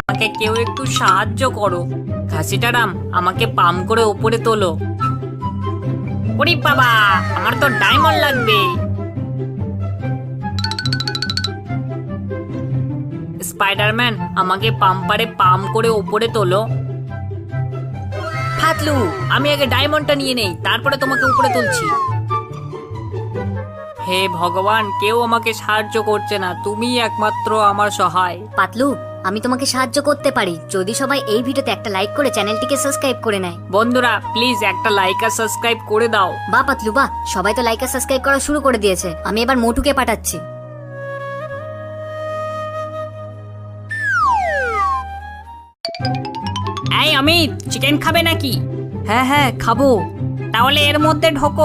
আমাকে কেউ একটু সাহায্য করো। ঘাসিটারাম, আমাকে পাম করে ওপরে তোলো। ওরে বাবা, আমার তো ডায়মন্ড লাগবে। স্পাইডারম্যান, আমাকে পাম্পারে পাম করে ওপরে তোলো। ফাতলু, আমি আগে ডায়মন্ডটা নিয়ে নেই, তারপরে তোমাকে উপরে তুলছি। হে ভগবান, কেউ আমাকে সাহায্য করছে না, তুমিই একমাত্র আমার সহায়। পাতলু, আমি তোমাকে সাহায্য করতে পারি যদি সবাই এই ভিডিওতে একটা লাইক করে চ্যানেলটিকে সাবস্ক্রাইব করে নেয়। বন্ধুরা প্লিজ একটা লাইক আর সাবস্ক্রাইব করে দাও। বা পাতলু বা, সবাই তো লাইক আর সাবস্ক্রাইব করা শুরু করে দিয়েছে। আমি এবার মোটুকে পাঠাচ্ছি। এই অমিত, চিকেন খাবে নাকি? হ্যাঁ হ্যাঁ, খাবো। তাহলে এর মধ্যে ঢোকো।